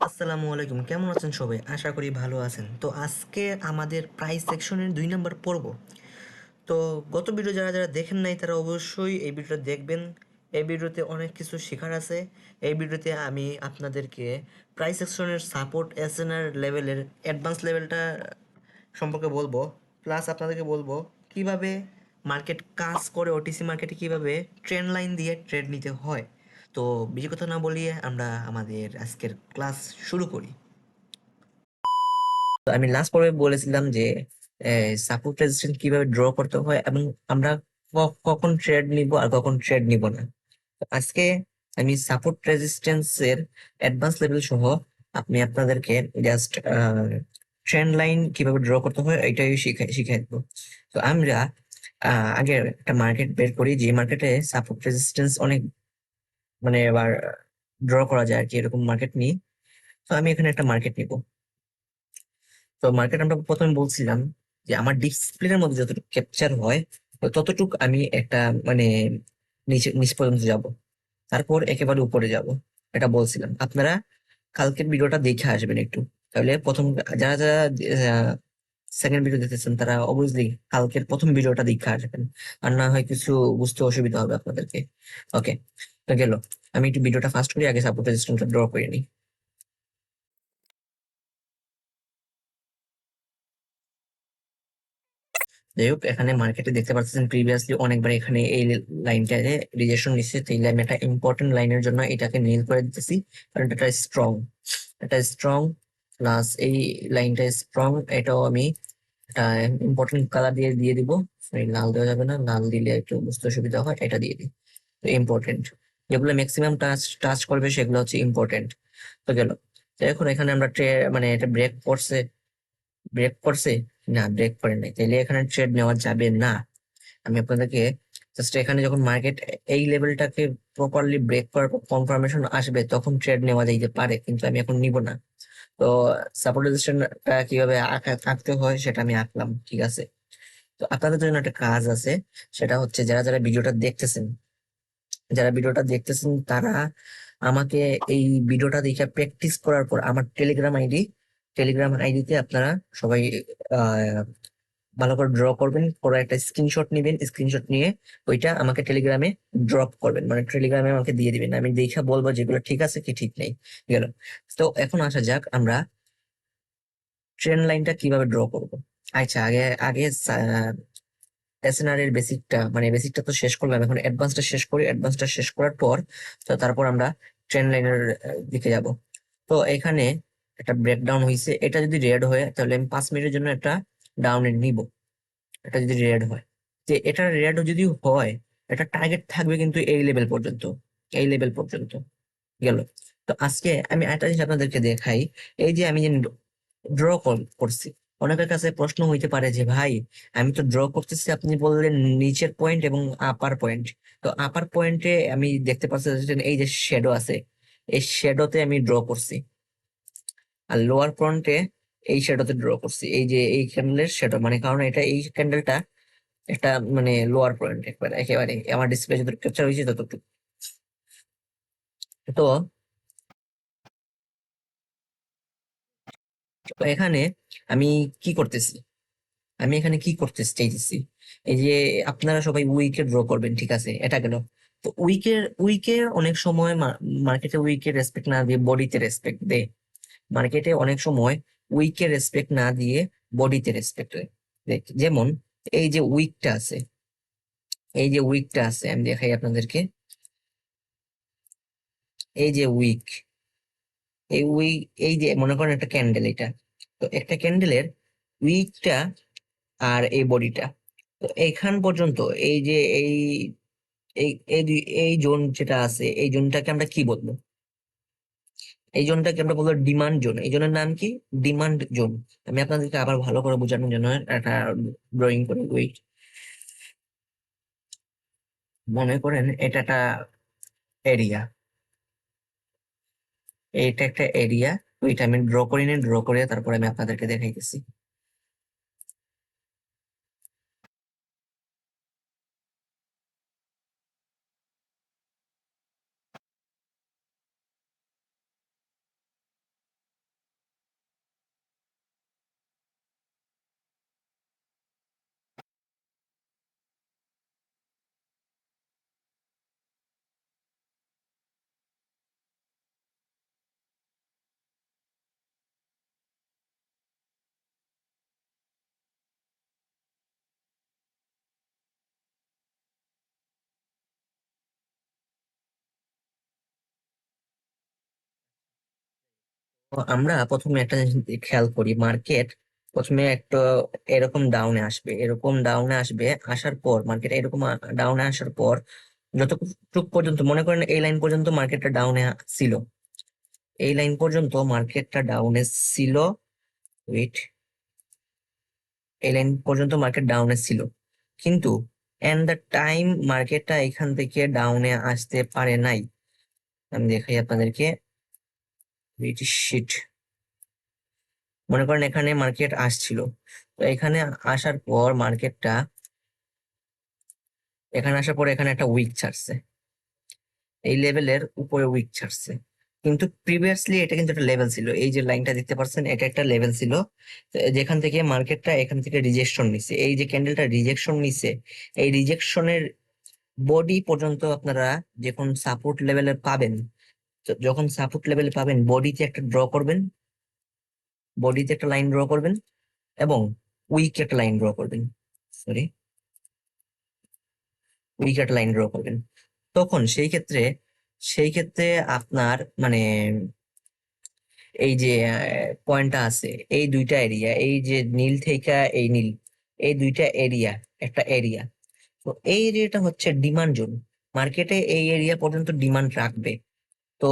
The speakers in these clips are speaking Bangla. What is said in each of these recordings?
আসসালামু আলাইকুম, কেমন আছেন সবাই? আশা করি ভালো আছেন। তো আজকে আমাদের প্রাইস সেকশনের ২ নাম্বার পর্ব। তো গত ভিডিও যারা দেখেন নাই তারা অবশ্যই এই ভিডিওটা দেখবেন। এই ভিডিওতে অনেক কিছু শেখার আছে। এই ভিডিওতে আমি আপনাদেরকে প্রাইস সেকশনের সাপোর্ট এসএনআর লেভেলের অ্যাডভান্স লেভেলটা সম্পর্কে বলবো। প্লাস আপনাদেরকে বলবো কিভাবে মার্কেট কাজ করে, ওটিসি মার্কেটে কিভাবে ট্রেন্ড লাইন দিয়ে ট্রেড নিতে হয়। তো বেশি কথা না বলিয়ে আমরা আমাদের আজকের ক্লাস শুরু করি। তো আমি লাস্ট পর্বে বলেছিলাম যে সাপোর্ট রেজিস্ট্যান্স কিভাবে ড্র করতে হয় এবং আমরা কখন ট্রেড নিব আর কখন ট্রেড নিব না। তো আজকে আমি সাপোর্ট রেজিস্ট্যান্স এর অ্যাডভান্স লেভেল সহ আপনাদেরকে জাস্ট ট্রেন্ড লাইন কিভাবে ড্র করতে হয় এটাই শিখাই দেবো। তো আমরা আগে একটা মার্কেট বের করি, যে মার্কেটে সাপোর্ট রেজিস্ট্যান্স অনেক মানে এবার ড্র করা যায় আর কি, এরকম মার্কেট নিই। তো আমি এখানে একটা মার্কেট নিব। তো মার্কেট আমরা প্রথমে বলছিলাম যে আমার ডিসপ্লের মধ্যে যতটুকু ক্যাপচার হয় তো ততটুকু আমি একটা মানে নিচ পর্যন্ত যাব, তারপর একেবারে উপরে যাব। এটা বলছিলাম। আপনারা কালকের ভিডিওটা দেখে আসবেন একটু, তাহলে প্রথম যারা যারা সেকেন্ড ভিডিও দেখতেছেন তারা অবভিয়াসলি কালকের প্রথম ভিডিওটা দেখে আসবেন, আর না হয় কিছু বুঝতে অসুবিধা হবে আপনাদেরকে। ওকে, তো গেল। আমি একটু ভিডিওটা ফাস্ট করি, আগে সাপোর্ট রেজিস্ট্যান্সটা ড্র করে নিই। যাই হোক, এখানে মার্কেটে দেখতে পাচ্ছেন প্রিভিয়াসলি অনেকবার এখানে এই লাইনটাতে রিজেকশন নিচ্ছে, তো এই লাইন একটা ইম্পর্টেন্ট লাইনের জন্য এটাকে নীল করে দিতেছি, কারণ এটা স্ট্রং। এটা স্ট্রং, প্লাস এই লাইনটা স্ট্রং, এটাও আমি একটা ইম্পর্টেন্ট কালার দিয়ে দিয়ে দিব। Sorry, লাল দেওয়া যাবে না, লাল দিলে একটু বুঝতে সুবিধা হয়, এটা দিয়ে দিই। তো ইম্পর্টেন্ট যেগুলো ম্যাক্সিমাম টাচ টাচ করবে সেগুলো হচ্ছে ইম্পর্টেন্ট। তো গেল। তো এখন এখানে আমরা মানে এটা ব্রেক করছে, ব্রেক করছে না, ব্রেক করে নাই, তাইলে এখানে ট্রেড নেওয়া যাবে না। আমি আপনাদেরকে জাস্ট এখানে যখন মার্কেট এই লেভেলটাকে প্রপারলি ব্রেক করার পর কনফার্মেশন আসবে তখন ট্রেড নেওয়া যাইতে পারে, কিন্তু আমি এখন নিব না। তো সাপোর্ট রেজিস্ট্যান্সটা কিভাবে আঁকতে হয় সেটা আমি আঁকলাম, ঠিক আছে। তো আপনাদের জন্য একটা কাজ আছে, সেটা হচ্ছে যারা যারা ভিডিওটা দেখতেছেন তারা আমাকে এই ভিডিওটা দেখে প্র্যাকটিস করার পর আমার টেলিগ্রাম আইডিতে আপনারা সবাই আহ ভালো করে ড্র করবেন, করে একটা স্ক্রিনশট নিবেন। স্ক্রিনশট নিয়ে ওইটা আমাকে টেলিগ্রামে ড্রপ করবেন, মানে টেলিগ্রামে আমাকে দিয়ে দিবেন। আমি দেখা বলবো যেগুলো ঠিক আছে কি ঠিক নেই। গেল। তো এখন আসা যাক আমরা ট্রেন লাইনটা কিভাবে ড্র করব। আচ্ছা, আগে আগে এসএনআর এর বেসিকটা তো শেষ করলাম, এখন অ্যাডভান্সটা শেষ করি। অ্যাডভান্সটা শেষ করার পর তো তারপর আমরা ট্রেন লাইনের দিকে যাব। তো এখানে একটা ব্রেকডাউন হয়েছে, এটা যদি রেড হয় তাহলে আমি 5 মিনিটের জন্য একটা ডাউন নিব। এটা যদি রেড হয়, যে এটা রেড যদি হয়, এটা টার্গেট থাকবে কিন্তু এই লেভেল পর্যন্ত, এই লেভেল পর্যন্ত। গেল। তো আজকে আমি একটা জিনিস আপনাদেরকে দেখাই। এই যে আমি যে ড্র করছি, অনেকের কাছে প্রশ্ন হইতে পারে যে ভাই আমি তো ড্র করতেছি, আপনি বললেন নিচের পয়েন্ট এবং আপার পয়েন্ট। তো আপার পয়েন্টে আমি দেখতে পাচ্ছি যে এই যে শ্যাডো আছে, এই শ্যাডোতে আমি ড্র করছি। আর লোয়ার পয়েন্টে এই শ্যাডোতে ড্র করছি, এই যে এই ক্যান্ডেলের শ্যাডো, মানে কারণ এটা এই ক্যান্ডেলটা একটা মানে লোয়ার পয়েন্ট, একবারে একেবারে আমার ডিসপ্লে যতটুকু ক্যাপচার হয়েছে ততটুকু। তো তো এখানে আমি কি করতেছি, আমি এখানে কি করতে চাইতেছি, এই যে আপনারা সবাই উইকে ড্র করবেন, ঠিক আছে, এটা গেল। তো উইকে অনেক সময় মার্কেটে উইকে রেসপেক্ট না দিয়ে বডিতে রেসপেক্ট দেয়। মার্কেটে অনেক সময় উইকে রেসপেক্ট না দিয়ে বডিতে রেসপেক্ট দেয়। যেমন এই যে উইকটা আছে, এই যে উইকটা আছে আমি দেখাই আপনাদেরকে। এই যে উইক, এই যে মনে করেন একটা ক্যান্ডেল, এটা তো একটা ক্যান্ডেলের উইকটা আর এই বডিটা, তো এইখান পর্যন্ত এই যে এই জোন যেটা আছে, এই জোনটাকে আমরা কি বলবো? এই জোনটাকে আমরা বলবো ডিমান্ড জোন। এই জোনের নাম কি? Demand zone. আমি আপনাদেরকে আবার ভালো করে বোঝানোর জন্য একটা ড্রয়িং করি, ওয়েট। মনে করেন এটা একটা এরিয়া, এটা একটা এরিয়া। ওইটা আমি ড্র করি নি, ড্র করে তারপরে আমি আপনাদেরকে দেখাইতেছি। তো আমরা প্রথমে একটা জিনিস খেয়াল করি, মার্কেট প্রথমে একটা এরকম ডাউনে আসবে, এরকম ডাউনে আসবে, আসার পর মার্কেট এরকম ডাউনে আসার পর যতটুক পর্যন্ত মনে করেন এই লাইন পর্যন্ত মার্কেটটা ডাউনে ছিল, এই লাইন পর্যন্ত মার্কেটটা ডাউনে ছিল, ওয়েট, এই লাইন পর্যন্ত মার্কেট ডাউনে ছিল, কিন্তু এন্ড দ্য টাইম মার্কেটটা এখান থেকে ডাউনে আসতে পারে নাই। আমি দেখাই আপনাদেরকে, শিট, মনে করেন এখানে মার্কেট আসছিল, তো এখানে আসার পর মার্কেটটা এখানে আসার পর এখানে একটা উইক ছাড়ছে, এই লেভেলের উপরে উইক ছাড়ছে, কিন্তু প্রিভিয়াসলি এটা কিন্তু একটা লেভেল ছিল, এই যে লাইনটা দেখতে পাচ্ছেন এটা একটা লেভেল ছিল, যেখান থেকে মার্কেটটা এখান থেকে রিজেকশন নিছে, এই যে ক্যান্ডেলটা রিজেকশন নিছে, এই রিজেকশনের বডি পর্যন্ত আপনারা যখন সাপোর্ট লেভেলে পাবেন, যখন সাপোর্ট লেভেলে পাবেন বডিতে একটা ড্র করবেন, বডিতে একটা লাইন ড্র করবেন এবং উইক একটা লাইন ড্র করবেন, সরি, উইক একটা লাইন ড্র করবেন। তখন সেই ক্ষেত্রে আপনার মানে এই যে পয়েন্টটা আছে, এই দুইটা এরিয়া, এই যে নীল থেকে এই নীল, এই দুইটা এরিয়া, একটা এরিয়া, তো এই এরিয়াটা হচ্ছে ডিমান্ড জোন, মার্কেটে এই এরিয়া পর্যন্ত ডিমান্ড রাখবে। তো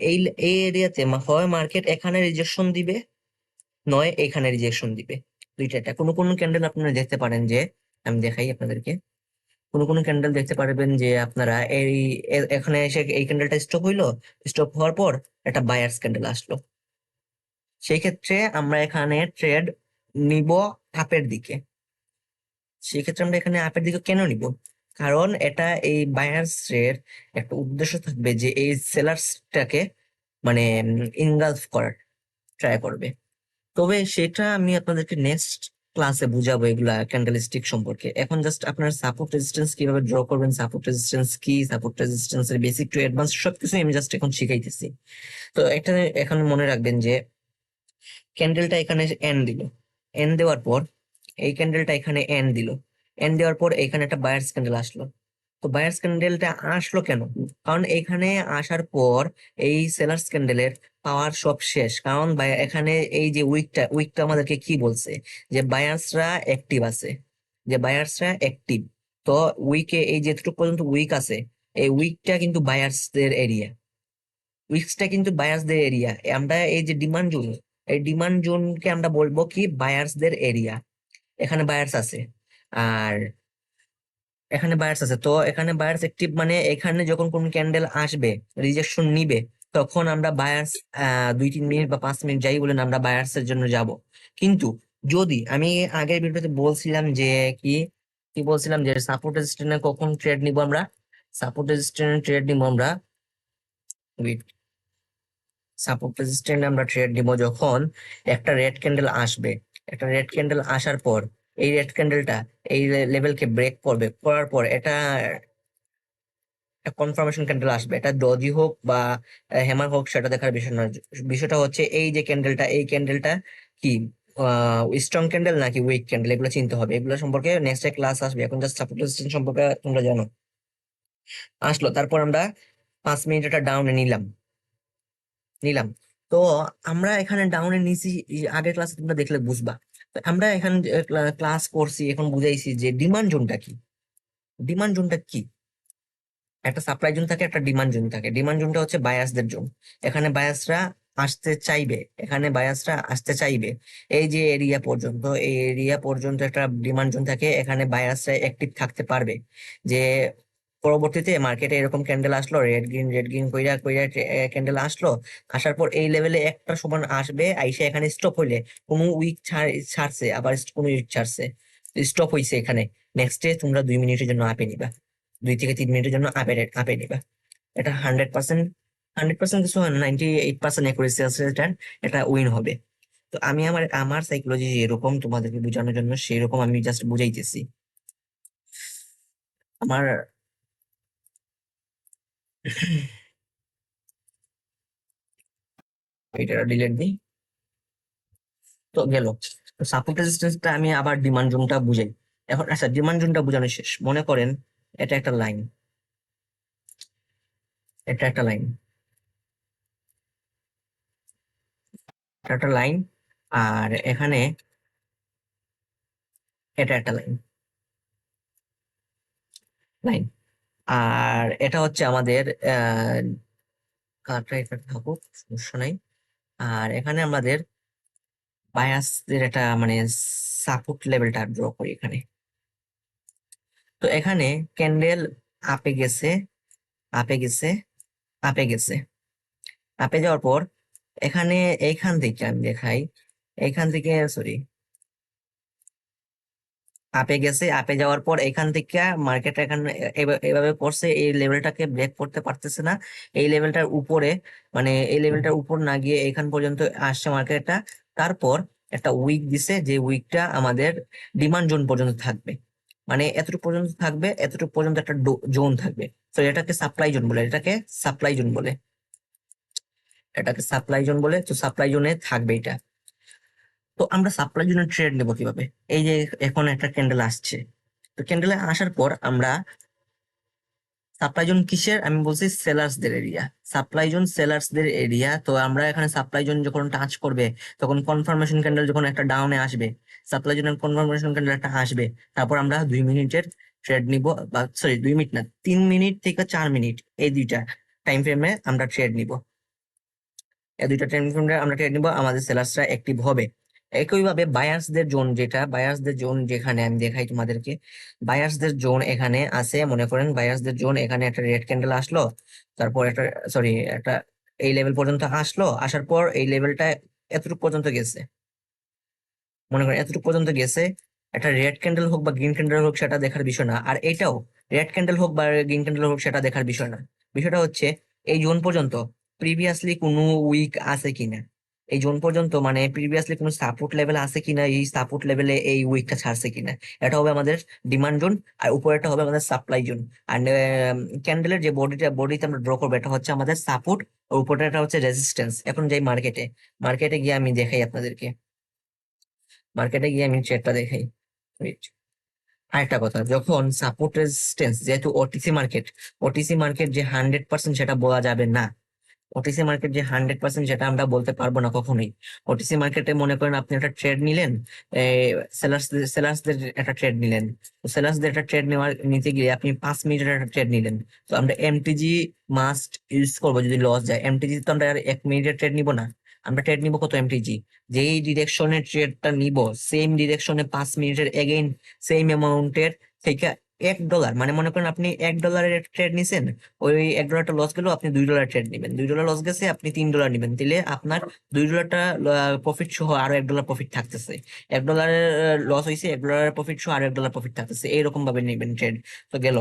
এই এই এরিয়াতে হয় মার্কেট এখানে রিজেকশন দিবে, নয় এখানে রিজেকশন দিবে, দুইটা। কোনো কোনো ক্যান্ডেল আপনারা দেখতে পারেন যে, আমি দেখাই আপনাদেরকে, কোনো কোনো ক্যান্ডেল দেখতে পারবেন যে আপনারা এই এখানে এসে এই ক্যান্ডেলটা স্টপ হইলো, স্টপ হওয়ার পর একটা বায়ার্স ক্যান্ডেল আসলো, সেই ক্ষেত্রে আমরা এখানে ট্রেড নিব আপের দিকে। সেই ক্ষেত্রে আমরা এখানে আপের দিকে কেন নিব? কারণ এটা এই বায়ার্স এর একটা উদ্দেশ্য থাকবে যে এই সেলার্সটাকে মানে ইনগালফ করার ট্রাই করবে। তবে সেটা আমি আপনাদেরকে নেক্সট ক্লাসে বুঝাবো এগুলা ক্যান্ডেলস্টিক সম্পর্কে। এখন জাস্ট আপনার সাপোর্ট রেজিস্ট্যান্স কিভাবে ড্র করবেন, সাপোর্ট রেজিস্ট্যান্স কি, সাপোর্ট রেজিস্ট্যান্স এর বেসিক টু অ্যাডভান্স সবকিছু আমি জাস্ট এখন শিখাইতেছি। তো একটা এখন মনে রাখবেন যে ক্যান্ডেলটা এখানে এন্ড দিল, এন্ড দেওয়ার পর এই ক্যান্ডেলটা এখানে এন্ড দিল, এন্ড দেওয়ার পর এখানে একটা বায়ার্স ক্যান্ডেল আসলো। তো বায়ার্স ক্যান্ডেলটা আসলো কেন? কারণ এখানে আসার পর এই সেলার্স ক্যান্ডেলের পাওয়ার সব শেষ, কারণ এখানে এই যে উইকটা আমাদেরকে কি বলছে, যে বায়ার্সরা অ্যাক্টিভ আছে, যে বায়ার্সরা অ্যাক্টিভ। তো উইকে এই যেটুকু পর্যন্ত উইক আছে, এই উইকটা কিন্তু বায়ার্সদের এরিয়া, উইকসটা কিন্তু বায়ার্সদের এরিয়া। আমরা এই যে ডিমান্ড জোন, এই ডিমান্ড জোনকে আমরা বলবো কি বায়ার্সদের এরিয়া, এখানে বায়ার্স আছে, আর এখানে বায়ার্স আছে, তো এখানে বায়ার্স অ্যাক্টিভ, মানে এখানে যখন কোন ক্যান্ডেল আসবে রিজেকশন নিবে, তখন আমরা বায়ার্স 2-3 মিনিট বা 5 মিনিট যাই বলেন আমরা বায়ার্স এর জন্য যাব। কিন্তু যদি আমি আগের ভিডিওতে বলছিলাম যে কি কি বলছিলাম যে সাপোর্ট রেজিস্ট্যান্সে কখন ট্রেড নিব আমরা, সাপোর্ট রেজিস্ট্যান্সে ট্রেড নিব আমরা, সাপোর্ট রেজিস্ট্যান্স আমরা ট্রেড নিব যখন একটা রেড ক্যান্ডেল আসবে, একটা রেড ক্যান্ডেল আসার পর এই রেড ক্যান্ডেলটা এই লেভেলকে ব্রেক করবে, করার পর এটা কনফার্মেশন ক্যান্ডেল আসবে, এটা ডজি হোক বা হ্যামার হোক সেটা দেখার বিষয় না। বিষয়টা হচ্ছে এই যে ক্যান্ডেলটা, এই ক্যান্ডেলটা কি স্ট্রং ক্যান্ডেল নাকি উইক ক্যান্ডেল, এগুলো চিনতে হবে, এগুলো সম্পর্কে নেক্সট ক্লাস আসবে। এখন জাস্ট সাপোর্ট রেজিস্ট্যান্স সম্পর্কে তোমরা জানো। আসলো, তারপর আমরা 5 মিনিট একটা ডাউনে নিলাম নিলাম তো আমরা এখানে ডাউনে নিছি, আগের ক্লাসে তোমরা দেখলে বুঝবা। তো আমরা এখানে ক্লাস করছি, এখন বুঝাইছি যে ডিমান্ড জোনটা কি। ডিমান্ড জোনটা কি? একটা সাপ্লাই জোন থাকে, একটা ডিমান্ড জোন থাকে। ডিমান্ড জোনটা হচ্ছে বায়াসদের জোন, এখানে বায়াসরা আসতে চাইবে, এখানে বায়াসরা আসতে চাইবে এই যে এরিয়া পর্যন্ত, এই এরিয়া পর্যন্ত একটা ডিমান্ড জোন থাকে, এখানে বায়াসরা অ্যাক্টিভ থাকতে পারবে। যে পরবর্তীতে মার্কেটে এরকম ক্যান্ডেল আসলো, রেড গ্রিন কইরা কইরা ক্যান্ডেল আসলো, আসার পর এই লেভেলে একটা সমান আসবে, আইসা এখানে স্টপ হইলে কোনো উইক ছাড়ছে, আবার কোনো উইক ছাড়ছে, স্টপ হইছে এখানে, নেক্সট ডে তোমরা 2 মিনিটের জন্য আপে নিবা, 2 থেকে 3 মিনিটের জন্য আপে আপে নিবা। এটা 100%, 100% কিছু হয় না, 98% অ্যাকুরেসি আছে এটার, এটা উইন হবে। তো আমি আমার আমার সাইকোলজি এরকম তোমাদেরকে বোঝানোর জন্য সেই রকম আমি জাস্ট বুঝাইতেছি আমার। এটা ডিলেট দিই, তো গেল। তো সাপোর্ট রেজিস্ট্যান্সটা আমি আবার ডিমান্ড জোনটা বুঝাই। এখন আচ্ছা, ডিমান্ড জোনটা বোঝানো শেষ, মনে করেন এটা একটা লাইন, এটা একটা লাইন, একটা লাইন, আর এখানে এটা একটা লাইন লাইন আর এটা হচ্ছে আমাদের কার্টটা এটা থাকুক, সমস্যা নাই। আর এখানে আমাদের বায়াসদের একটা মানে সাপোর্ট লেভেলটা ড্র করি এখানে। তো এখানে ক্যান্ডেল আপে গেছে, আপে গেছে, আপে গেছে। আপে যাওয়ার পর এখানে এইখান থেকে আমি দেখাই, এইখান থেকে সরি, আপে গেছে, আপে যাওয়ার পর এখান থেকে মার্কেট এখানে এভাবে করছে, এই লেভেলটাকে ব্রেক করতে পারতেছে না। এই লেভেলটার উপরে মানে এই লেভেলটার উপর না গিয়ে এখান পর্যন্ত আসছে মার্কেটটা। তারপর একটা উইক দিছে, যে উইকটা আমাদের ডিমান্ড জোন পর্যন্ত থাকবে, মানে এতটুকু পর্যন্ত থাকবে, এতটুকু পর্যন্ত একটা জোন থাকবে। তো এটাকে সাপ্লাই জোন বলে, এটাকে সাপ্লাই জোন বলে, এটাকে সাপ্লাই জোন বলে। তো সাপ্লাই জোনে থাকবে এটা। তো আমরা সাপ্লাই জোনে ট্রেড নেবো কিভাবে? এই যে এখন একটা ক্যান্ডেল আসছে, তো ক্যান্ডেলে আসার পর আমরা সাপ্লাই জোন কিসের, আমি বলছি সেলার্সদের এরিয়া, সাপ্লাই জোন সেলার্সদের এরিয়া। তো আমরা এখানে সাপ্লাই জোন যখন টাচ করবে তখন কনফার্মেশন ক্যান্ডেল যখন একটা ডাউনে আসবে, সাপ্লাই জোনের কনফার্মেশন ক্যান্ডেল একটা আসবে, তারপর আমরা 2 মিনিটের ট্রেড নিব, বা সরি 2 মিনিট না, 3 মিনিট থেকে 4 মিনিট, এই দুইটা টাইম ফ্রেমে আমরা ট্রেড নিব। এই দুইটা টাইম ফ্রেমে আমরা ট্রেড নিব, আমাদের সেলার্সরা অ্যাক্টিভ হবে। একইভাবে বায়ার্সদের জোন, যেটা বায়ার্সদের জোন যেখানে আমি দেখাই তোমাদেরকে, বায়ার্সদের জোন এখানে আছে। মনে করেন বায়ার্সদের জোন এখানে একটা রেড ক্যান্ডেল আসলো, তারপর একটা সরি একটা এই লেভেল পর্যন্ত আসলো, আসার পর এই লেভেলটা এতটুকু পর্যন্ত গেছে, মনে করেন এতটুকু পর্যন্ত গেছে। একটা রেড ক্যান্ডেল হোক বা গ্রিন ক্যান্ডেল হোক সেটা দেখার বিষয় না, আর এটাও রেড ক্যান্ডেল হোক বা গ্রিন ক্যান্ডেল হোক সেটা দেখার বিষয় না। বিষয়টা হচ্ছে এই জোন পর্যন্ত প্রিভিয়াসলি কোনো উইক আছে কিনা, এই জোন পর্যন্ত মানে প্রিভিয়াসলি কোনো সাপোর্ট লেভেল আছে কিনা, এই সাপোর্ট লেভেলে এই উইকটা ছাড়ছে কিনা। এটা হবে আমাদের ডিমান্ড জোন, আর উপরেটা হবে আমাদের সাপ্লাই জোন। আর ক্যান্ডেলের যে বডিতে আমরা ড্র করবো এটা হচ্ছে আমাদের সাপোর্ট, আর উপরেটা হচ্ছে রেজিস্ট্যান্স। এখন যাই মার্কেটে, মার্কেটে গিয়ে আমি দেখাই আপনাদেরকে, মার্কেটে গিয়ে আমি ট্রেডটা দেখাই। Wait. আরেকটা কথা, যখন সাপোর্ট রেজিস্ট্যান্স, যেহেতু ওটিসি মার্কেট, ওটিসি মার্কেট যে 100% সেটা বলা যাবে না, ওটিসি মার্কেট যে 100% সেটা আমরা বলতে পারবো না কখনোই। ওটিসি মার্কেটে মনে করেন আপনি একটা ট্রেড নিলেন, সেলার্সদের একটা ট্রেড নিলেন, তো সেলার্সদের একটা ট্রেড নিতে গিয়ে আপনি 5 মিনিটের একটা ট্রেড নিলেন, তো আমরা এমটিজি মাস্ট ইউজ করবো যদি লস যায়। এমটিজি তো আমরা আর 1 মিনিটের ট্রেড নিব না, আমরা ট্রেড নিব কত এমটিজি, যেই ডিরেকশনে ট্রেডটা নিব সেম ডিরেকশনে 5 মিনিটের এগেইন সেম অ্যামাউন্টের থেকে $1, মানে মনে করেন আপনি $1 ট্রেড নিছেন, ওই $1টা লস গেল, আপনি $2 ট্রেড নেবেন, $2 লস গেছে, আপনি $3 নেবেন, তাহলে আপনার $2টা প্রফিট সহ আরো $1 প্রফিট থাকতেছে। $1 লস হয়েছে, $1 প্রফিট সহ আরো $1 প্রফিট থাকতেছে, এইরকম ভাবে নেবেন ট্রেড। তো গেল।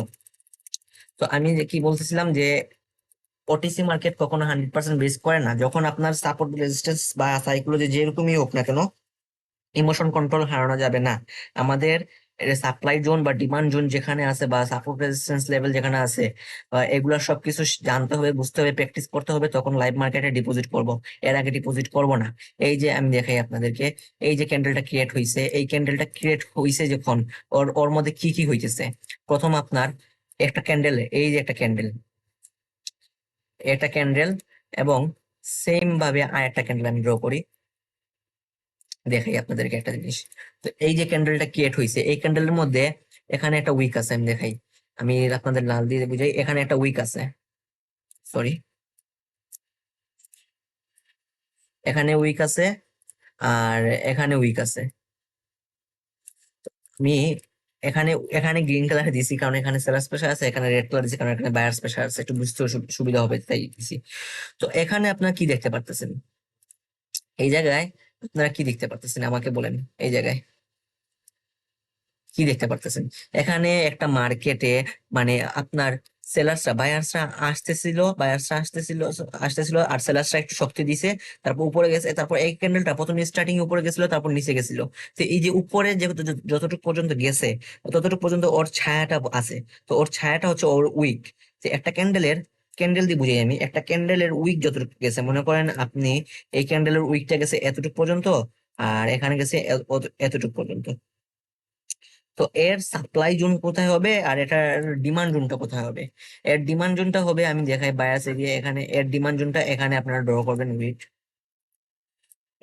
তো আমি যে কি বলতেছিলাম যে ওটিসি মার্কেট কখনো 100% বেস করে না। যখন আপনার সাপোর্ট রেজিস্ট্যান্স বা সাইকোলজি যেরকমই হোক না কেন, ইমোশন কন্ট্রোল হারানো যাবে না। আমাদের সাপ্লাই জোন বা ডিমান্ড জোন যেখানে আছে, বা সাপোর্ট রেজিস্ট্যান্স লেভেল যেখানে আছে, এগুলা সবকিছু জানতে হবে, বুঝতে হবে, প্র্যাকটিস করতে হবে, তখন লাইভ মার্কেটে ডিপোজিট করব। এর আগে ডিপোজিট করব না। এই যে আমি দেখাই আপনাদেরকে, এই যে ক্যান্ডেলটা ক্রিয়েট হয়েছে, এই ক্যান্ডেলটা ক্রিয়েট হয়েছে যখন, ওর ওর মধ্যে কি কি হইতেছে। প্রথম আপনার একটা ক্যান্ডেল, এই যে একটা ক্যান্ডেল, একটা ক্যান্ডেল, এবং সেম ভাবে আর একটা ক্যান্ডেল আমি ড্র করি, দেখাই আপনাদেরকে একটা জিনিস। তো এই যে ক্যান্ডেলটা ক্রিয়েট হয়েছে, এই ক্যান্ডেলের মধ্যে এখানে একটা উইক আছে, আমি দেখাই, আমি আপনাদের লাল দিয়ে বুঝাই, এখানে একটা উইক আছে, সরি, এখানে উইক আছে, আর এখানে উইক আছে। আমি এখানে এখানে গ্রিন কালার দিছি কারণ এখানে সেলার্স প্রেসার আছে, এখানে রেড কালার দিছি কারণ এখানে বায়ার্স প্রেসার আছে, একটু বুঝতে সুবিধা হবে তাই দিছি। তো এখানে আপনারা কি দেখতে পারতেছেন, এই জায়গায় আপনারা কি দেখতে পারতেছেন আমাকে বলেন, এই জায়গায় কি দেখতে পারতেছেন? এখানে একটা মার্কেটে মানে আপনার সেলার্সরা বায়ার্সরা আসতেছিল, আসতেছিল আর সেলার্সরা একটু শক্তি দিছে, তারপর উপরে গেছে, তারপর এই ক্যান্ডেলটা প্রথমে স্টার্টিং উপরে গেছিল, তারপর নিচে গেছিল। তো এই যে উপরে যেহেতু যতটুকু পর্যন্ত গেছে, ততটুকু পর্যন্ত ওর ছায়াটা আছে, তো ওর ছায়াটা হচ্ছে ওর উইক। যে একটা ক্যান্ডেল দিয়ে বুঝাই আমি, একটা ক্যান্ডেলের উইক যতটুকু গেছে, মনে করেন আপনি এই ক্যান্ডেলের উইকটা গেছে এতটুকু পর্যন্ত, আর এখানে গেছে এতটুকু পর্যন্ত। তো এর সাপ্লাই জোন কোথায় হবে আর এটার ডিমান্ড জোনটা কোথায় হবে? এর ডিমান্ড জোনটা হবে, আমি দেখাই বায়াস এরিয়া, এখানে এর ডিমান্ড জোনটা এখানে আপনারা ড্র করবেন, উইথ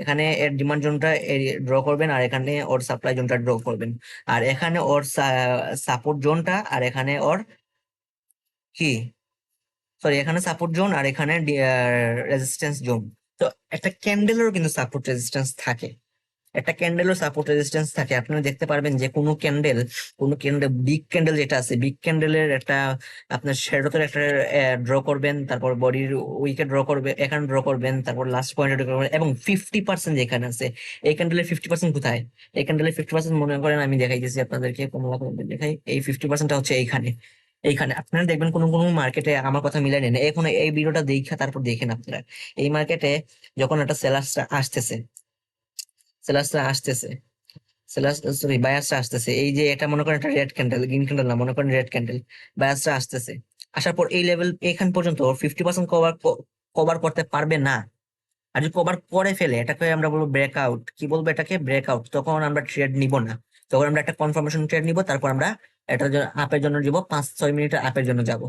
এখানে এর ডিমান্ড জোনটা ড্র করবেন, আর এখানে ওর সাপ্লাই জোনটা ড্র করবেন, আর এখানে ওর সাপোর্ট জোনটা, আর এখানে ওর কি সরি এখানে সাপোর্ট জোন, আর এখানে রেজিস্ট্যান্স জোন। তো একটা ক্যান্ডেলেরও কিন্তু সাপোর্ট রেজিস্ট্যান্স থাকে, একটা ক্যান্ডেলও সাপোর্ট রেজিস্ট্যান্স থাকে। আপনারা দেখতে পারবেন যে কোনো ক্যান্ডেল বিগ ক্যান্ডেল যেটা আছে, বিগ ক্যান্ডেলের একটা আপনার শ্যাডোতে একটা ড্র করবেন, তারপর বডির উইকে ড্র করবে, এখানে ড্র করবেন, তারপর লাস্ট পয়েন্টে ড্র করবেন, এবং 50% যেখানে আছে, এই ক্যান্ডেলের 50% কোথায়? এই ক্যান্ডেলের 50% মনে করেন আমি দেখাইতেছি আপনাদেরকে, কমলা কালার দেখাই, এই 50%টা হচ্ছে এইখানে। এইখানে আপনারা দেখবেন কোন কোন মার্কেটে আমার কথা মিলাই নেন, এখন এই ভিডিওটা দেখা তারপর দেখেন আপনারা। এই মার্কেটে যখন একটা সেলার্সটা আসতেছে, সেলার্সরা আসতেছে সেলার্স সরি বায়ার্সরা আসতেছে, এই যে এটা মনে করেন একটা রেড ক্যান্ডেল, গ্রিন ক্যান্ডেল না, মনে করেন রেড ক্যান্ডেল, বায়ার্সরা আসতেছে, আসার পর এই লেভেল এখান পর্যন্ত 50% কভার করতে পারবে না। আর যদি কভার করে ফেলে এটাকে আমরা বলবো ব্রেকআউট, কি বলবো এটাকে? ব্রেকআউট। তখন আমরা ট্রেড নিব না, তখন আমরা একটা কনফার্মেশন ট্রেড নিব, তারপর আমরা এটার জন্য আপের জন্য যাব, 5-6 মিনিটের আপের জন্য যাব।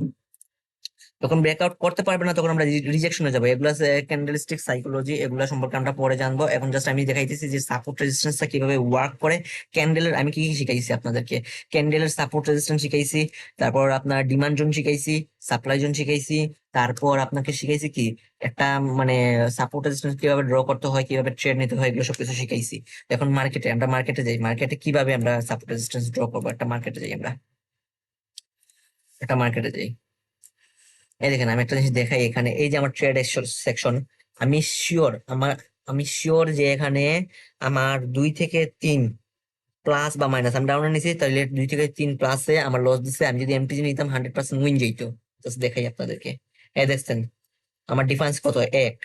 যখন ব্রেকআউট করতে পারবে না তখন আমরা রিজেকশনে যাবো। এগুলা ক্যান্ডেলস্টিক সাইকোলজি, এগুলা সম্পর্কে আমরা পরে জানবো। এখন জাস্ট আমি দেখাইতেছি যে সাপোর্ট রেজিস্ট্যান্সটা কিভাবে ওয়ার্ক করে। ক্যান্ডেলের আমি কি কি শিখাইছি আপনাদেরকে? ক্যান্ডেলের সাপোর্ট রেজিস্ট্যান্স শিখাইছি, তারপর আপনার ডিমান্ড জোন শিখাইছি, সাপ্লাই জোন শিখাইছি, তারপর আপনাকে শিখাইছি কি একটা মানে সাপোর্ট রেজিস্ট্যান্স কিভাবে ড্র করতে হয়, কিভাবে ট্রেড নিতে হয়, এগুলো সবকিছু শিখাইছি। এখন আমরা মার্কেটে যাই, মার্কেটে কিভাবে আমরা সাপোর্ট রেজিস্ট্যান্স ড্র করবো, একটা মার্কেটে যাই। এই দেখেন আমি একটা জিনিস দেখাই, এখানে এই যে আমার ট্রেড সেকশন, আমি শিওর আমি শিওর যে এখানে আমার 2 থেকে 3 প্লাস বা মাইনাস, আমি ডাউনে নিছি তাহলে 2 থেকে 3 প্লাসে আমার লস দিচ্ছে। আমি যদি এমটিজি নিতাম 100% উইন যেত। জাস্ট দেখাই আপনাদেরকে, দেখছেন আমার ডিফারেন্স কত? 1।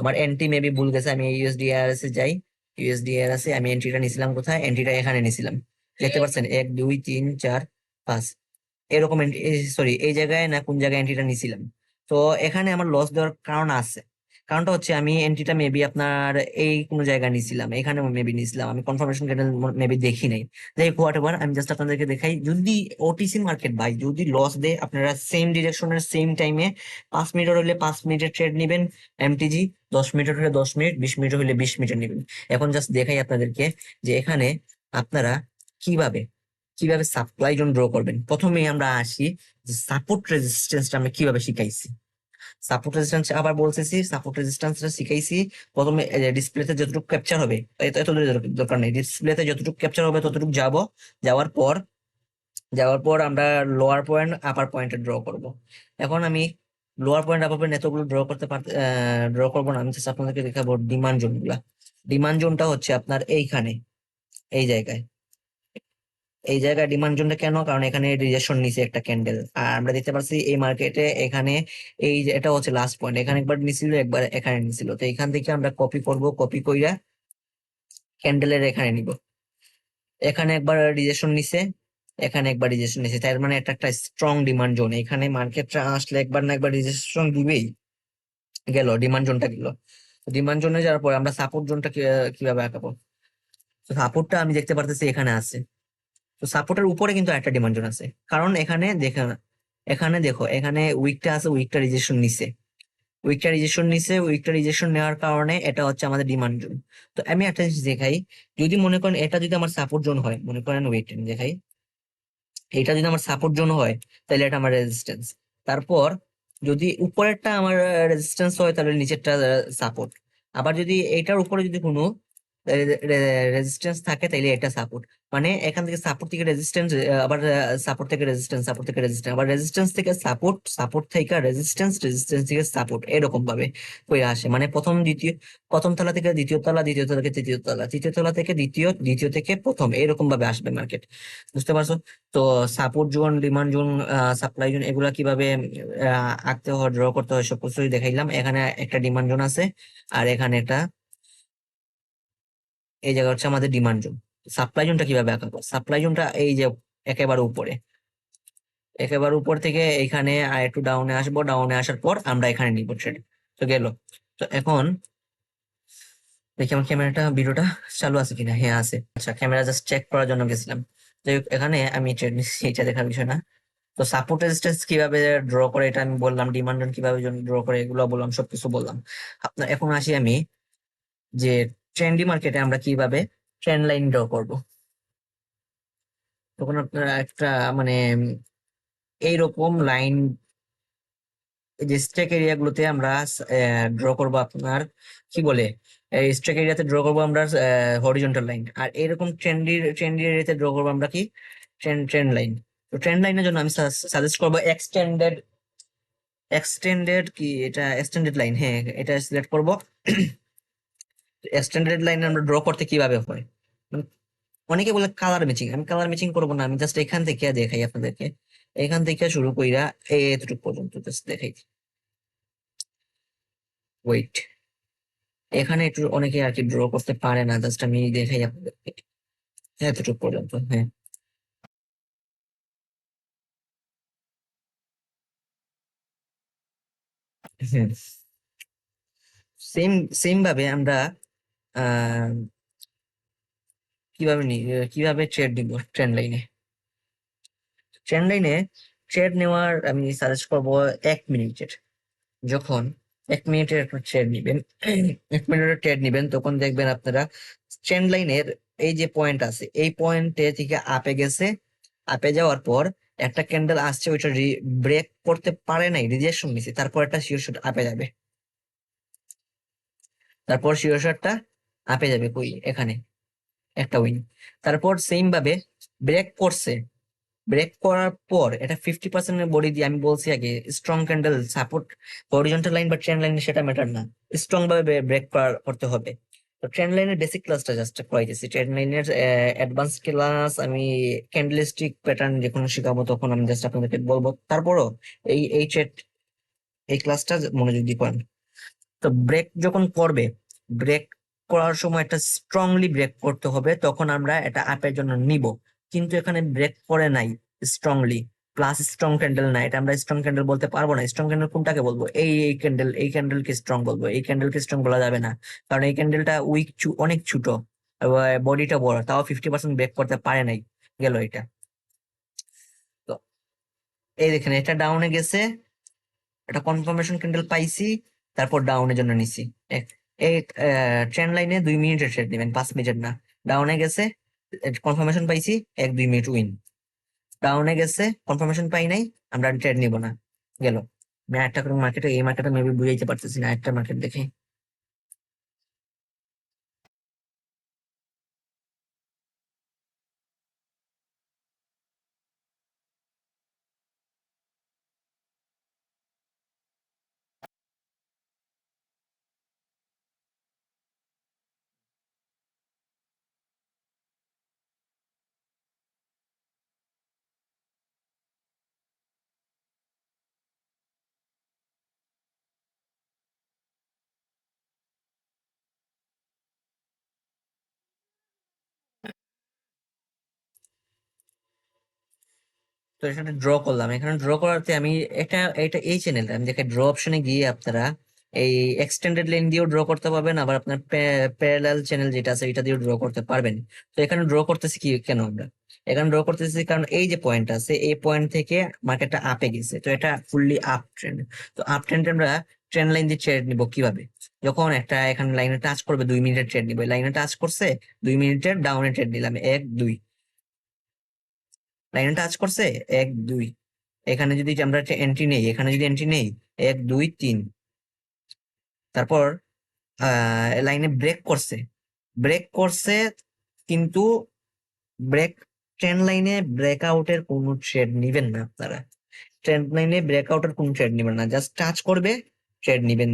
আমার এন্ট্রি মেবি ভুল গেছে, আমি ইউএসডিআরএস এ যাই, ইউএসডিআরএস এ আমি এন্ট্রিটা নিছিলাম কোথায়? এন্ট্রিটা এখানে নিছিলাম, দেখতে পাচ্ছেন 1 2 3 4 5 এরকম। সরি এই জায়গায় না, কোন জায়গায় এন্ট্রিটা নিছিলাম। তো এখানে আমার লস দেওয়ার কারণ আছে। কারণটা হচ্ছে আমি এন্ট্রিটা মেবি আপনার এই কোনো জায়গায় নিছিলাম, এখানে মেবি নিছিলাম, আমি কনফার্মেশন ক্যান্ডেল মেবি দেখি নাই। যাই হোক হোয়াট এভার, আমি জাস্ট আপনাদেরকে দেখাই, যদি ওটিসি মার্কেট ভাই যদি লস দেয়, আপনারা সেম ডিরেকশনের সেম টাইমে 5 মিনিটের হলে 5 মিনিটের ট্রেড নিবেন এমটিজি, 10 মিনিটের হলে 10 মিনিট, 20 মিনিটের হলে 20 মিনিটের নিবেন। এখন জাস্ট দেখাই আপনাদেরকে যে এখানে আপনারা কিভাবে কিভাবে সাপ্লাই জোন ড্র করবেন। প্রথমে আমরা আসি যে সাপোর্ট রেজিস্ট্যান্সটা আমরা কিভাবে শিখাইছি। সাপোর্ট রেজিস্ট্যান্স আবার বলতেছি, সাপোর্ট রেজিস্ট্যান্সটা শিখাইছি। প্রথমে ডিসপ্লেতে যতটুকু ক্যাপচার হবে, এত দরকার নেই, ডিসপ্লেতে যতটুকু ক্যাপচার হবে ততটুকু যাব। যাওয়ার পর আমরা লোয়ার পয়েন্ট আপার পয়েন্টে ড্র করব। এখন আমি লোয়ার পয়েন্ট আপার পয়েন্ট এতগুলো ড্র করবো না, আমি জাস্ট আপনাদেরকে দেখাবো ডিমান্ড জোন গুলা। ডিমান্ড জোনটা হচ্ছে আপনার এইখানে, এই জায়গায়, ডিমান্ড জোনটা কেন? কারণ এখানে রিজেকশন নিছে একটা ক্যান্ডেল, আর আমরা দেখতে পাচ্ছি এই মার্কেটে এখানে এই যে এটা হচ্ছে লাস্ট পয়েন্ট, এখানে একবার নিছিল, একবার এখানে নিছিল। তো এখান থেকে আমরা কপি করব, কপি কইরা ক্যান্ডেলের এখানে নিব। এখানে একবার রিজেকশন নিছে, এখানে একবার রিজেকশন নিছে, তার মানে এটা একটা স্ট্রং ডিমান্ড জোন। এখানে মার্কেটটা আসলে একবার না একবার রিজেকশন দিবেই। গেল ডিমান্ড জোনটা গেল। ডিমান্ড জোনে যাওয়ার পর আমরা সাপোর্ট জোনটা কিভাবে আঁকাবো? সাপোর্টটা আমি দেখতে পারতেছি এখানে আছে। তো সাপোর্টের উপরে কিন্তু একটা ডিমান্ড জোন আছে, কারণ এখানে দেখো এখানে উইকটা আছে, উইকটা রিজেকশন নেওয়ার কারণে এটা হচ্ছে আমাদের ডিমান্ড জোন। তো আমি একটা জিনিস দেখাই, যদি মনে করেন এটা যদি আমার সাপোর্ট জোন হয়, মনে করেন ওয়েট দেখাই, এটা যদি আমার সাপোর্ট জোন হয় তাহলে এটা আমার রেজিস্ট্যান্স। তারপর যদি উপরেরটা আমার রেজিস্ট্যান্স হয় তাহলে নিচেরটা সাপোর্ট। আবার যদি এইটার উপরে যদি কোনো রেজিস্ট্যান্স থাকে তাইলে এটা সাপোর্ট। মানে এখান থেকে সাপোর্ট থেকে রেজিস্ট্যান্স, আবার সাপোর্ট থেকে রেজিস্ট্যান্স, সাপোর্ট থেকে রেজিস্ট্যান্স, আবার রেজিস্ট্যান্স থেকে সাপোর্ট, সাপোর্ট থেকে রেজিস্ট্যান্স, রেজিস্ট্যান্স থেকে সাপোর্ট, এরকম ভাবে হয়ে আসে। মানে প্রথম তলা থেকে দ্বিতীয় তলা, দ্বিতীয় তলা থেকে তৃতীয় তলা, তৃতীয় তলা থেকে দ্বিতীয়, দ্বিতীয় থেকে প্রথম, এরকম ভাবে আসবে মার্কেট। বুঝতে পারছো? তো support zone, demand zone, supply zone, এগুলা কিভাবে আঁকতে হয়, ড্র করতে হয়, সবকিছুই দেখাইলাম। এখানে একটা ডিমান্ড জোন আছে, আর এখানে একটা, এই জায়গা হচ্ছে আমাদের ডিমান্ড জোন। সাপ্লাই জোনটা কিভাবে আঁকাবো? সাপ্লাই জোনটা এই যে একেবারে উপরে, একেবারে উপর থেকে এখানে আর একটু ডাউনে আসবো, ডাউনে আসার পর আমরা এখানে নিব ট্রেড। তো গেল। তো এখন দেখি আমার ভিডিওটা চালু আছে কিনা। হ্যাঁ আছে। আচ্ছা, ক্যামেরা জাস্ট চেক করার জন্য গেছিলাম। যাই হোক, এখানে আমি ট্রেড নিচ্ছি, এটা দেখার বিষয় না। তো সাপোর্ট রেজিস্ট্যান্স কিভাবে ড্র করে এটা আমি বললাম, ডিমান্ড জোন কিভাবে ড্র করে এগুলো বললাম, সবকিছু বললাম। আপনার এখন আসি আমি যে ট্রেন্ডি মার্কেটে আমরা কিভাবে ট্রেন্ড লাইন ড্র করব। তখন আপনারা একটা মানে এইরকম লাইন, এই যে স্ট্রেক এরিয়া গুলোতে আমরা ড্র করব আপনার কি বলে, এই স্ট্রেক এরিয়াতে ড্র করবো আমরা হরিজন্টাল লাইন, আর এরকম ট্রেন্ডি এরিয়াতে ড্র করবো আমরা কি ট্রেন্ড ট্রেন্ড লাইন। তো ট্রেন্ড লাইনের জন্য আমি সাজেস্ট করবো এক্সটেন্ডেড, কি এটা এক্সটেন্ডেড লাইন, হ্যাঁ এটা সিলেক্ট করব। এক্সটেন্ডেড লাইন আমরা ড্র করতে কিভাবে হয়, মানে অনেকে বলে কালার ম্যাচিং, আমি কালার ম্যাচিং করবো না, আমি জাস্ট এখান থেকে দেখাই আপনাদেরকে। এখান থেকে শুরু কইরা এতটুকু পর্যন্ত জাস্ট দেখাই। ওয়েট, এখানে একটু অনেকে আর কি ড্র করতে পারে না, জাস্ট আমি দেখাই আপনাদেরকে এতটুকু পর্যন্ত, হ্যাঁ। হ্যাঁ, সেম সেম ভাবে আমরা আহ কিভাবে ট্রেড দিব ট্রেন্ড লাইনে। ট্রেন্ড লাইনে ট্রেড নেওয়ার আমি সাজেস্ট করব 1 মিনিটের। যখন 1 মিনিটের একটা ট্রেড নিবেন, 1 মিনিটের ট্রেড নিবেন, তখন দেখবেন আপনারা ট্রেন্ড লাইনের এই যে পয়েন্ট আছে, এই পয়েন্টে থেকে আপে গেছে, আপে যাওয়ার পর একটা ক্যান্ডেল আসছে, ওইটা ব্রেক করতে পারে নাই, রিজেকশন নিছে, তারপর একটা শিওর শট আপে যাবে, তারপর শিওর শটটা আপে যাবে, কই এখানে একটা উইন। তারপর সেম ভাবে ব্রেক করছে, ব্রেক করার পর এটা 50% বডি দিয়ে, আমি বলছি আগে strong candle support, horizontal line বা ট্রেন্ড লাইন সেটা ম্যাটার না, স্ট্রং ভাবে ব্রেক করতে হবে। তো ট্রেন্ড লাইনের বেসিক ক্লাসটা জাস্ট করাইতেছি, ট্রেন্ড লাইনের অ্যাডভান্স ক্লাস আমি ক্যান্ডেলস্টিক প্যাটার্ন যখন শেখাবো তখন আমি জাস্ট আপনাদেরকে বলবো। তারপরও এই এই ক্লাসটা মনোযোগ দিয়ে করেন। তো ব্রেক যখন করবে, ব্রেক করার সময় একটা স্ট্রংলি ব্রেক করতে হবে, তখন আমরা এটা আপের জন্য নিব। কিন্তু এখানে ব্রেক করে নাই স্ট্রংলি, প্লাস স্ট্রং ক্যান্ডেল না, এটা আমরা স্ট্রং ক্যান্ডেল বলতে পারবো না। স্ট্রং ক্যান্ডেল কোনটাকে বলবো, এই ক্যান্ডেল, এই ক্যান্ডেলকে স্ট্রং বলবো, এই ক্যান্ডেলকে স্ট্রং বলা যাবে না, কারণ এই ক্যান্ডেলটা উইক, অনেক ছোট, বডিটা বড়, তাও 50% ব্রেক করতে পারে নাই, গেল এটা। তো এই দেখেন এটা ডাউনে গেছে, একটা কনফার্মেশন ক্যান্ডেল পাইছি, তারপর ডাউনের জন্য নিছি। এই ট্রেন্ড লাইনে 2 মিনিটের ট্রেড দিবেন, 5 মিনিটের না। ডাউনে গেছে, কনফার্মেশন পাইছি, 1-2 মিনিট উইন। ডাউনে গেছে, কনফার্মেশন পাই নাই, আমরা ট্রেড নিব না, গেল। আমি একটা করে মার্কেটে, এই মার্কেটে মেবি বুঝাইতে পারতেছি না, একটা মার্কেট দেখে। তো এখানে ড্র করলাম, এখানে ড্র করাতে আমি এটা এটা এই চ্যানেলটা আমি দেখে, ড্র অপশনে গিয়ে আপনারা এই এক্সটেন্ডেড লাইন দিয়েও ড্র করতে পারবেন, আবার আপনার প্যারালাল চ্যানেল যেটা আছে এটা দিয়েও ড্র করতে পারবেন। তো এখানে ড্র করতেছি কি কেন আমরা, এখানে ড্র করতেছি কারণ এই যে পয়েন্ট আছে, এই পয়েন্ট থেকে মার্কেটটা আপে গেছে, তো এটা ফুললি আপ ট্রেন্ড। তো আপ ট্রেন্ড আমরা ট্রেন্ড লাইন দিয়ে ট্রেড নিব কিভাবে, যখন একটা এখানে লাইনে টাচ করবে 2 মিনিটের ট্রেড নিবে, লাইনে টাচ করছে 2 মিনিটের ডাউনে ট্রেড নিলাম 1-2, লাইনে টাচ করছে 1-2, এখানে যদি আমরা এন্ট্রি নেই, এখানে যদি এন্ট্রি নেই 1-2-3, তারপর লাইনে ব্রেক করছে, ব্রেক করছে, কিন্তু ব্রেক, ট্রেন্ড লাইনে ব্রেকআউটের কোনো ট্রেড নিবেন না আপনারা, ট্রেন্ড লাইনে ব্রেকআউটের কোনো ট্রেড নিবেন না, জাস্ট টাচ করবে ট্রেড নিবেন,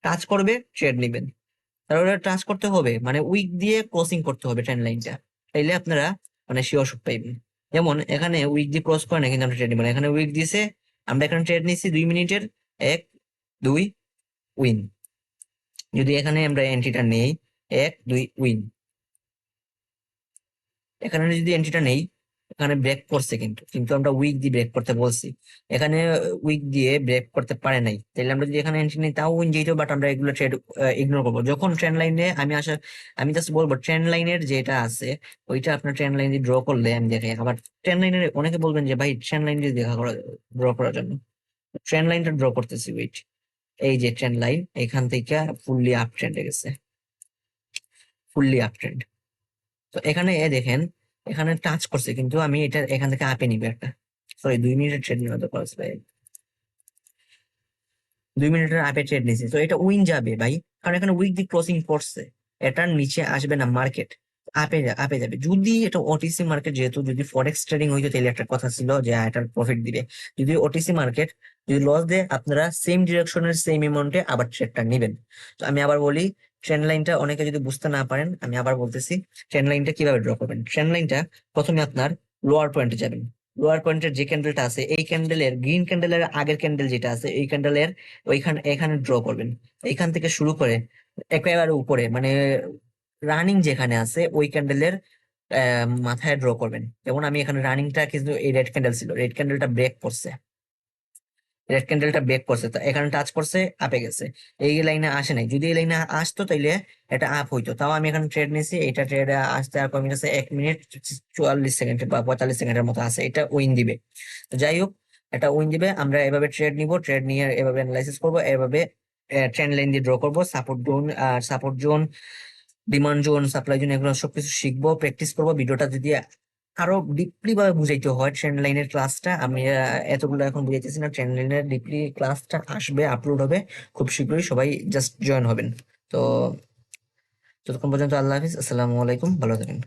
টাচ করবে ট্রেড নিবেন। তারপরে টাচ করতে হবে মানে উইক দিয়ে ক্রসিং করতে হবে ট্রেন্ড লাইনটা, তাইলে আপনারা মানে শিওর শট পাইবেন। যেমন এখানে উইক দিয়ে ক্রস করে না, কিন্তু আমরা ট্রেড নিব না, এখানে উইক দিছে, আমরা এখানে ট্রেড নিচ্ছি 2 মিনিটের, 1-2 উইন। যদি এখানে আমরা এন্ট্রিটা নেই 1-2 উইন, এখানে যদি এন্ট্রিটা নেই, এখানে ব্রেক করছে, কিন্তু কিন্তু আমরা উইক দিয়ে ব্রেক করতে বলছি, এখানে উইক দিয়ে ব্রেক করতে পারে নাই, তাহলে আমরা যদি এখানে এন্ট্রি নিই তাও উইন যেত, বাট আমরা এগুলো ট্রেড ইগনোর করবো। যখন ট্রেন্ড লাইনে আমি জাস্ট বলবো ট্রেন্ড লাইনের যেটা আছে ওইটা আপনার ট্রেন্ড লাইন দিয়ে ড্র করলে আমি দেখাই। আবার ট্রেন্ড লাইনের অনেকে বলবেন যে ভাই ট্রেন্ড লাইন দিয়ে দেখা করা, ড্র করার জন্য ট্রেন্ড লাইনটা ড্র করতেছি, ওয়েট, এই যে ট্রেন্ড লাইন এখান থেকে ফুললি আপ ট্রেন্ডে গেছে, ফুললি আপ ট্রেন্ড। তো এখানে দেখেন, এখানে টাচ করছে, কিন্তু আমি এটা এখান থেকে আপে নিবে একটা, সরি 2 মিনিটের ট্রেড নেওয়া দরকার আছে ভাই, 2 মিনিটের আপে ট্রেড নিয়েছি, তো এটা উইন যাবে ভাই, কারণ এখানে উইকলি ক্রসিং করছে, এটার নিচে আসবে না মার্কেট, আপে যাবে। যদি এটা ওটিসি মার্কেট, যেহেতু যদি ফরেক্স ট্রেডিং হইতো তাহলে একটা কথা ছিল যে এটার প্রফিট দিবে। যদি ওটিসি মার্কেট যদি লস দেয়, আপনারা সেম ডিরেকশনের সেম অ্যামাউন্টে আবার ট্রেডটা নেবেন। তো আমি আবার বলি, ট্রেন্ড লাইনটা অনেকে যদি বুঝতে না পারেন, আমি আবার বলতেছি, ট্রেন্ড লাইনটা কিভাবে ড্র করবেন। ট্রেন্ড লাইনটা প্রথমে আপনার লোয়ার পয়েন্টে যাবেন, লোয়ার পয়েন্টের যে ক্যান্ডেলটা আছে, এই ক্যান্ডেলের গ্রিন ক্যান্ডেলের আগের ক্যান্ডেল যেটা আছে, এই ক্যান্ডেলের এখানে ড্র করবেন। এইখান থেকে শুরু করে একেবারে উপরে, মানে রানিং যেখানে আছে ওই ক্যান্ডেলের মাথায় ড্র করবেন। যেমন আমি এখানে রানিংটা, কিন্তু এই রেড ক্যান্ডেল ছিল, রেড ক্যান্ডেলটা ব্রেক করছে, রেড ক্যান্ডেলটা ব্রেক করছে, তো এখানে টাচ করছে, আপে গেছে। এই লাইনে আসে নাই, যদি এই লাইনে আসতো তাইলে এটা আপ হইতো। তাও আমি এখানে ট্রেড নিয়েছি, এটা ট্রেড আসতে আর কমে গেছে 1 মিনিট 44 সেকেন্ড বা 45 সেকেন্ডের মতো আছে, এটা উইন দিবে। তো যাই হোক, এটা উইন দিবে। আমরা এভাবে ট্রেড নিব, ট্রেড নিয়ে এভাবে অ্যানালাইসিস করবো, এভাবে ট্রেন্ড লাইন দিয়ে ড্র করবো, support zone, demand zone, supply zone, এগুলো সবকিছু শিখবো, প্র্যাকটিস করবো। ভিডিওটা যদি আরো ডিপলি ভাবে বুঝাইতে হয় ট্রেন্ড লাইনের ক্লাসটা, আমি এতগুলো এখন বুঝাইতেছি না, ট্রেন্ড লাইনের ডিপলি ক্লাসটা আসবে, আপলোড হবে খুব শীঘ্রই, সবাই জাস্ট জয়েন হবেন। তো ততক্ষণ পর্যন্ত আল্লাহ হাফিজ, আসসালামু আলাইকুম, ভালো থাকেন।